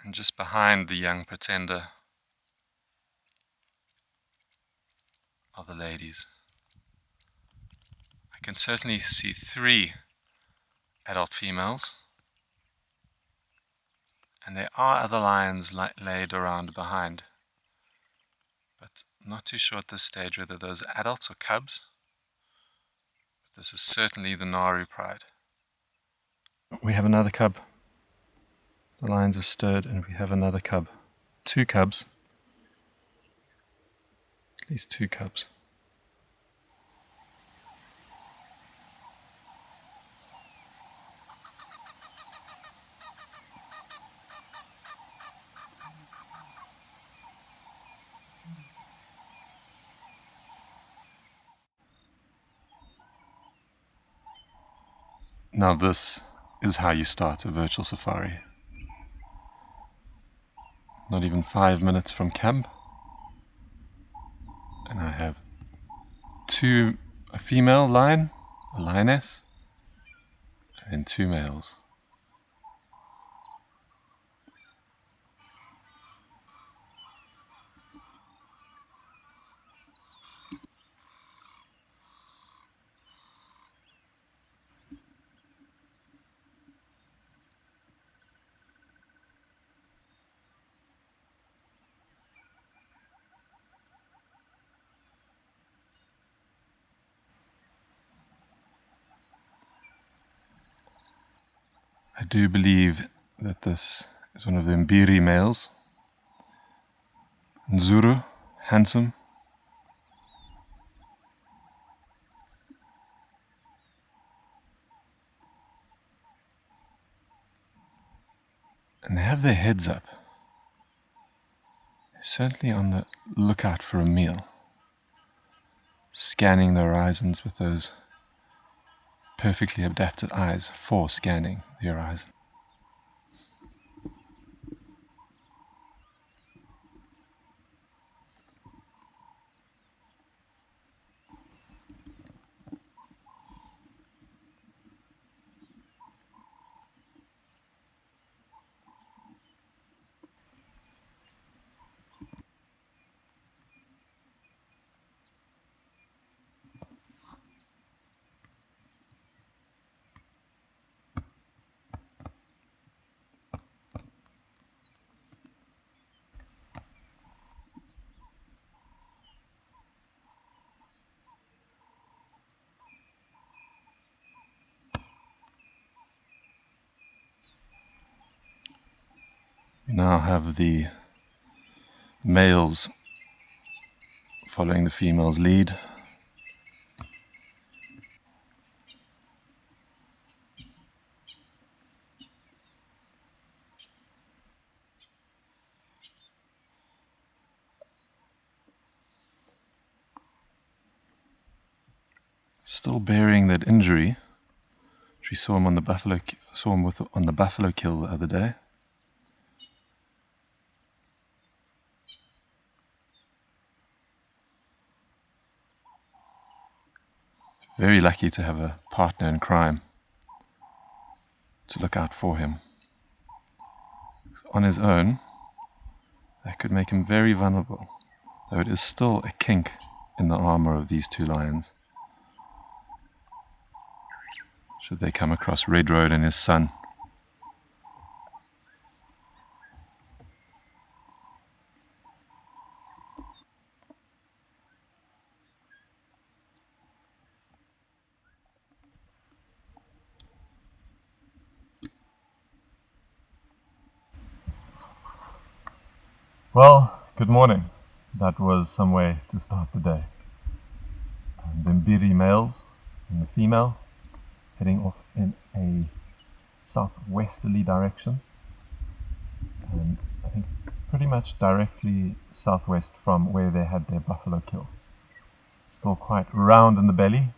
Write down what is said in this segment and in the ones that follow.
And just behind the young pretender are the ladies. I can certainly see 3 adult females, and there are other lions laid around behind, but not too sure at this stage whether those are adults or cubs. But this is certainly the Naru pride. We have another cub. The lions are stirred, and we have another cub. 2 cubs. At least 2 cubs. Now this is how you start a virtual safari. Not even 5 minutes from camp, and I have a female lion, a lioness, and 2 males. I do believe that this is one of the Biri males. Nzuru, handsome. And they have their heads up. They're certainly on the lookout for a meal, scanning the horizons with those perfectly adapted eyes for scanning the horizon. We now have the males following the female's lead. Still bearing that injury, which we saw him on the buffalo kill the other day. Very lucky to have a partner in crime to look out for him. On his own, that could make him very vulnerable, though it is still a kink in the armor of these 2 lions. Should they come across Red Road and his son. Well, good morning. That was some way to start the day. The Biri males and the female heading off in a southwesterly direction, and I think pretty much directly southwest from where they had their buffalo kill. Still quite round in the belly.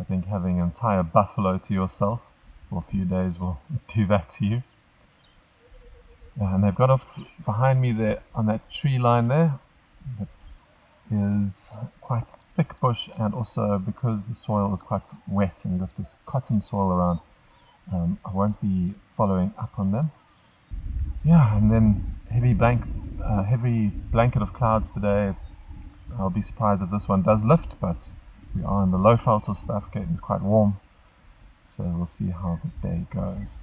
I think having an entire buffalo to yourself for a few days will do that to you. And they've got off behind me there on that tree line there. That is quite thick bush, and also because the soil is quite wet and got this cotton soil around, I won't be following up on them. Yeah, and then heavy blanket of clouds today. I'll be surprised if this one does lift, but we are in the low felts of South Africa. It's quite warm, so we'll see how the day goes.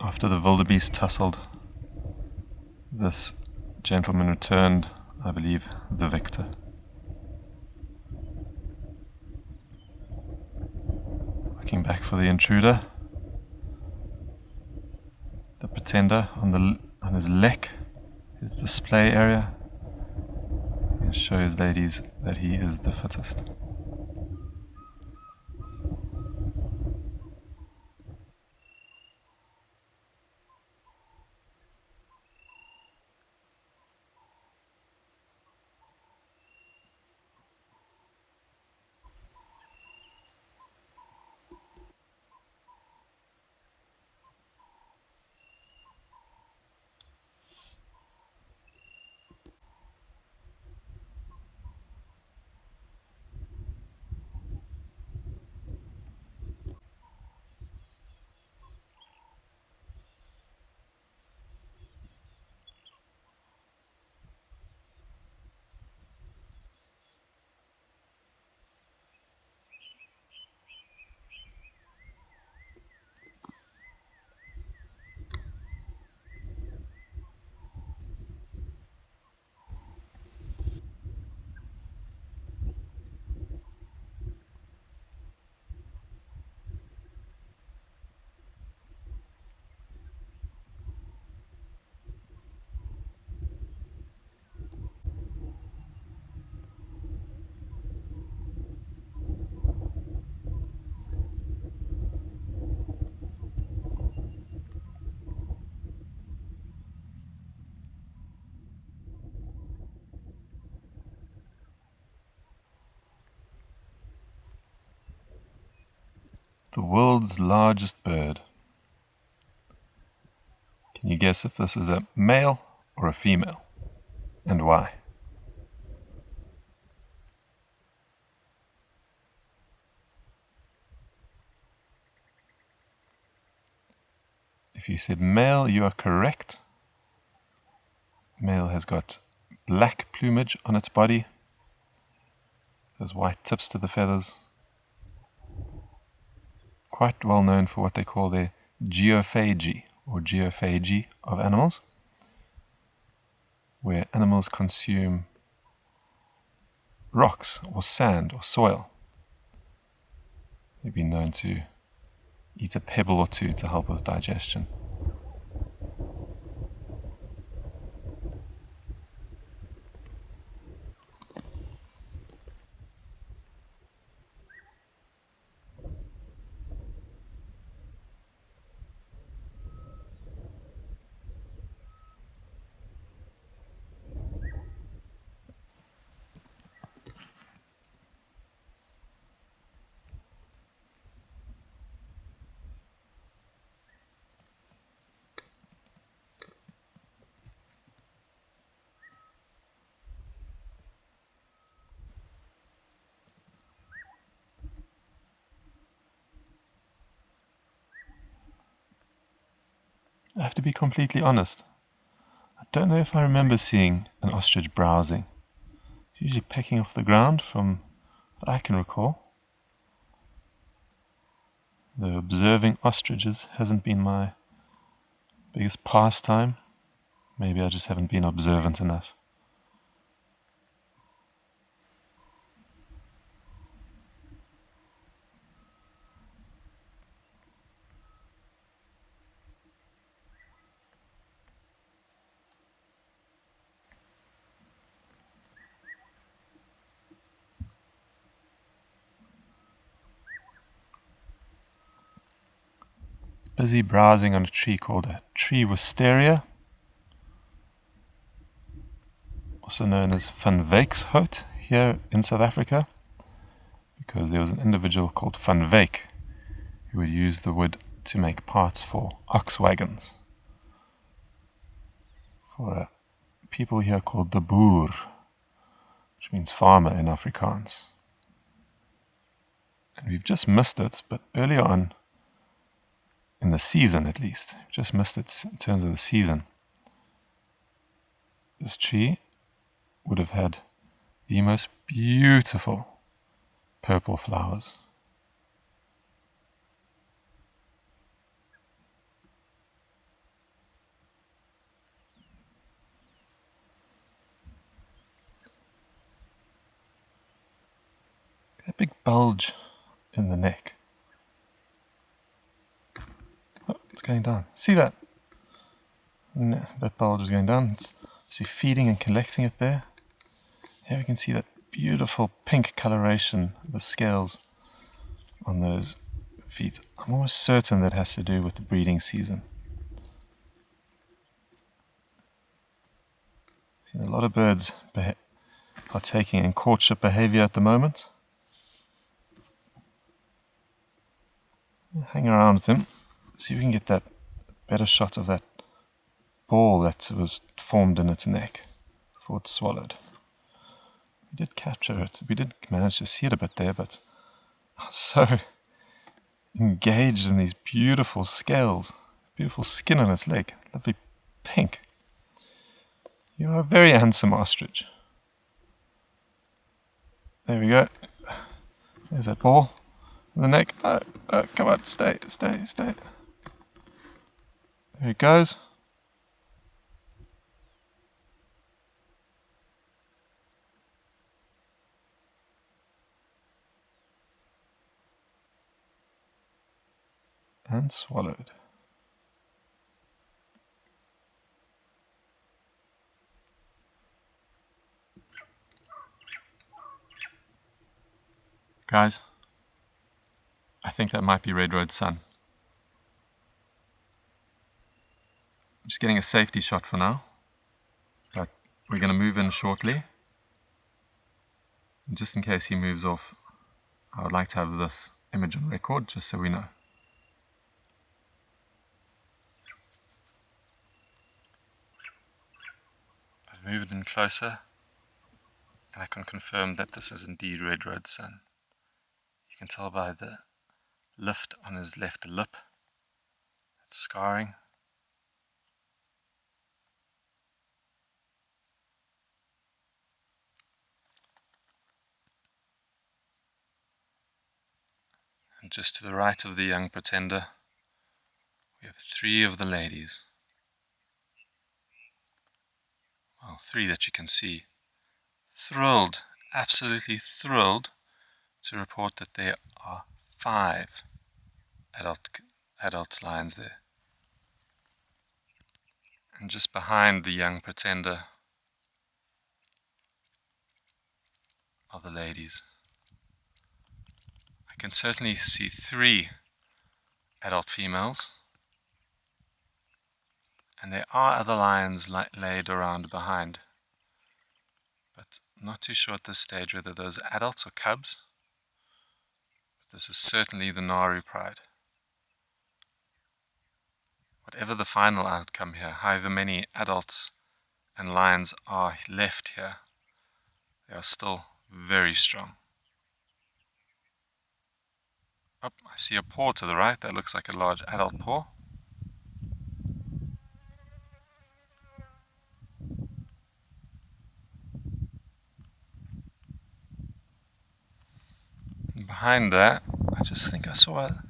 After the wildebeest tussled, this gentleman returned, I believe, the victor. Looking back for the intruder, the pretender on his leg, his display area. He'll show his ladies that he is the fittest. The world's largest bird. Can you guess if this is a male or a female? And why? If you said male, you are correct. Male has got black plumage on its body. There's white tips to the feathers. Quite well known for what they call their geophagy or geophagy of animals, where animals consume rocks or sand or soil. They've been known to eat a pebble or two to help with digestion. I have to be completely honest. I don't know if I remember seeing an ostrich browsing. It's usually pecking off the ground from what I can recall. The observing ostriches hasn't been my biggest pastime. Maybe I just haven't been observant enough. Busy browsing on a tree called a tree wisteria, also known as Van Wykshout here in South Africa, because there was an individual called Van Wyk who would use the wood to make parts for ox wagons for people here called the Boer, which means farmer in Afrikaans. And we've just missed it, but earlier on in the season at least, we've just missed it in terms of the season. This tree would have had the most beautiful purple flowers. That big bulge in the neck. Oh, it's going down. See that? That bulge is going down. See feeding and collecting it there. Here we can see that beautiful pink coloration, the scales on those feet. I'm almost certain that has to do with the breeding season. Seen a lot of birds partaking in courtship behavior at the moment. Hang around with them, see if we can get that better shot of that ball that was formed in its neck before it swallowed. We did capture it, we did manage to see it a bit there, but I was so engaged in these beautiful scales, beautiful skin on its leg, lovely pink. You are a very handsome ostrich. There we go. There's that ball in the neck. Come on, stay. There it goes. And swallowed. Guys, I think that might be Red Road's son. I'm just getting a safety shot for now, but we're going to move in shortly. And just in case he moves off, I would like to have this image on record, just so we know. I've moved in closer, and I can confirm that this is indeed red-road sun. You can tell by the lift on his left lip. It's scarring. And just to the right of the young pretender, we have 3 of the ladies. Well, 3 that you can see. Thrilled, absolutely thrilled to report that there are 5 adult lions there. And just behind the young pretender are the ladies. I can certainly see 3 adult females, and there are other lions laid around behind, but not too sure at this stage whether those are adults or cubs. But this is certainly the Naru pride. Whatever the final outcome here, however many adults and lions are left here, they are still very strong. Oh, I see a paw to the right. That looks like a large adult paw. And behind that, I just think I saw a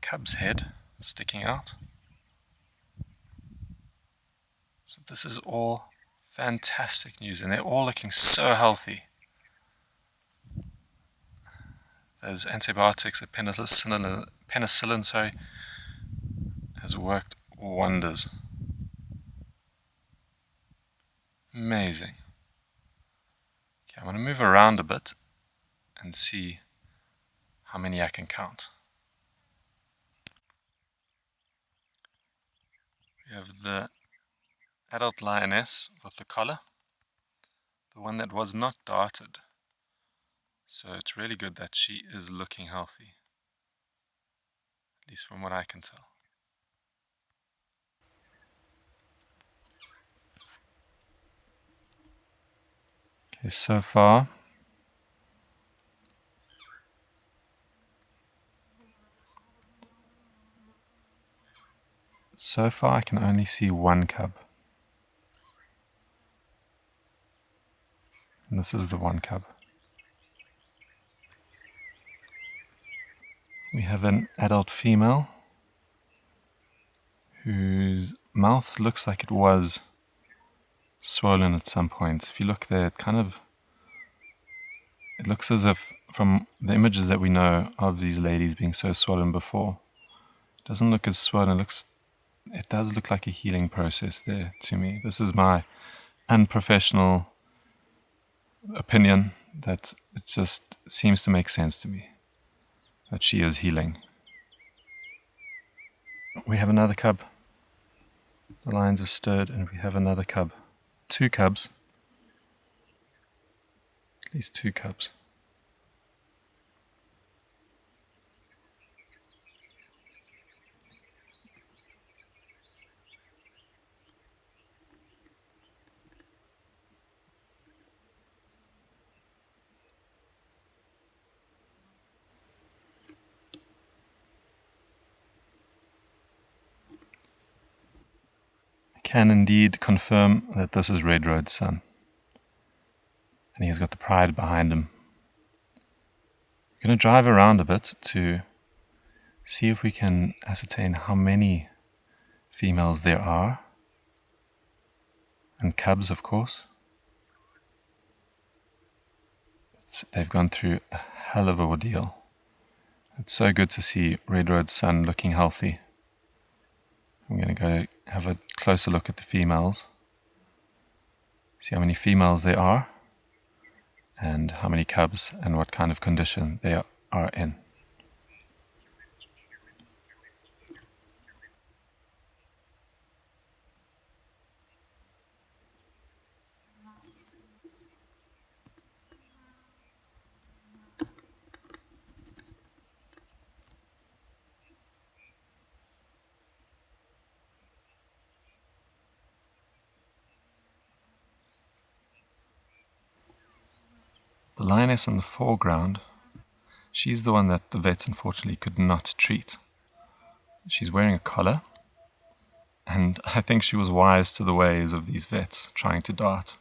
cub's head sticking out. So this is all fantastic news, and they're all looking so healthy. Those antibiotics, the penicillin, has worked wonders. Amazing. Okay, I'm going to move around a bit and see how many I can count. We have the adult lioness with the collar, the one that was not darted. So it's really good that she is looking healthy, at least from what I can tell. Okay, so far I can only see 1 cub. And this is the 1 cub. We have an adult female whose mouth looks like it was swollen at some point. If you look there, it looks as if, from the images that we know of these ladies being so swollen before, it doesn't look as swollen. It does look like a healing process there to me. This is my unprofessional opinion, that it just seems to make sense to me that she is healing. We have another cub. The lions are stirred, and we have another cub. 2 cubs. At least 2 cubs. Can indeed confirm that this is Red Road's son. And he has got the pride behind him. We're going to drive around a bit to see if we can ascertain how many females there are. And cubs, of course. They've gone through a hell of a ordeal. It's so good to see Red Road's son looking healthy. I'm going to go have a closer look at the females, see how many females there are, and how many cubs and what kind of condition they are in. The lioness in the foreground, she's the one that the vets unfortunately could not treat. She's wearing a collar, and I think she was wise to the ways of these vets trying to dart.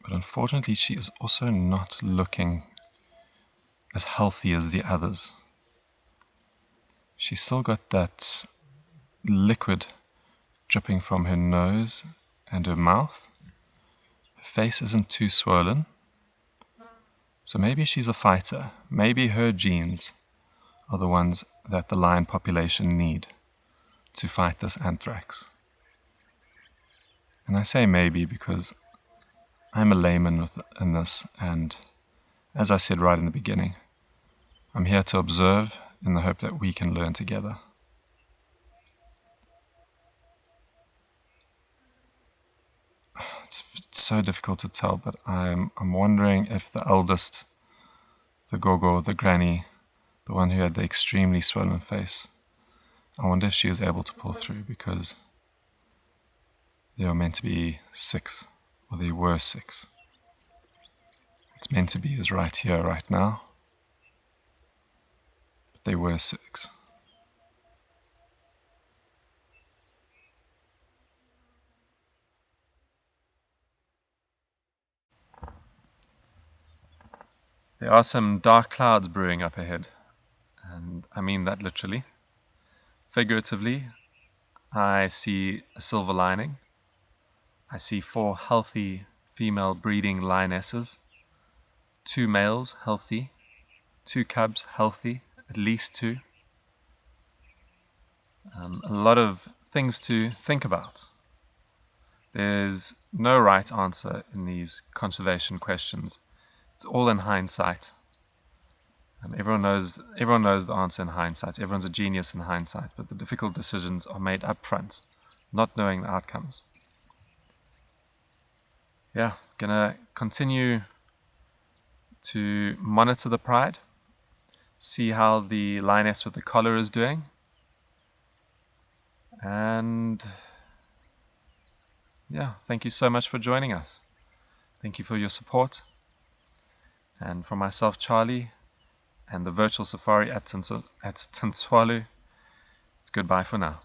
But unfortunately, she is also not looking as healthy as the others. She's still got that liquid dripping from her nose and her mouth. Her face isn't too swollen. So maybe she's a fighter. Maybe her genes are the ones that the lion population need to fight this anthrax. And I say maybe because I'm a layman in this, and as I said right in the beginning, I'm here to observe in the hope that we can learn together. It's so difficult to tell, but I'm wondering if the eldest, the gogo, the granny, the one who had the extremely swollen face, I wonder if she was able to pull through, because there were meant to be 6, or there were 6. It's meant to be is right here, right now, but they were 6. There are some dark clouds brewing up ahead, and I mean that literally. Figuratively, I see a silver lining. I see 4 healthy female breeding lionesses, 2 males healthy, 2 cubs healthy, at least 2. A lot of things to think about. There's no right answer in these conservation questions. It's all in hindsight. Everyone knows the answer in hindsight. Everyone's a genius in hindsight, but the difficult decisions are made up front, not knowing the outcomes. Yeah, gonna continue to monitor the pride, see how the lioness with the collar is doing, and yeah, thank you so much for joining us. Thank you for your support. And from myself, Charlie, and the virtual safari at Tintswalu, it's goodbye for now.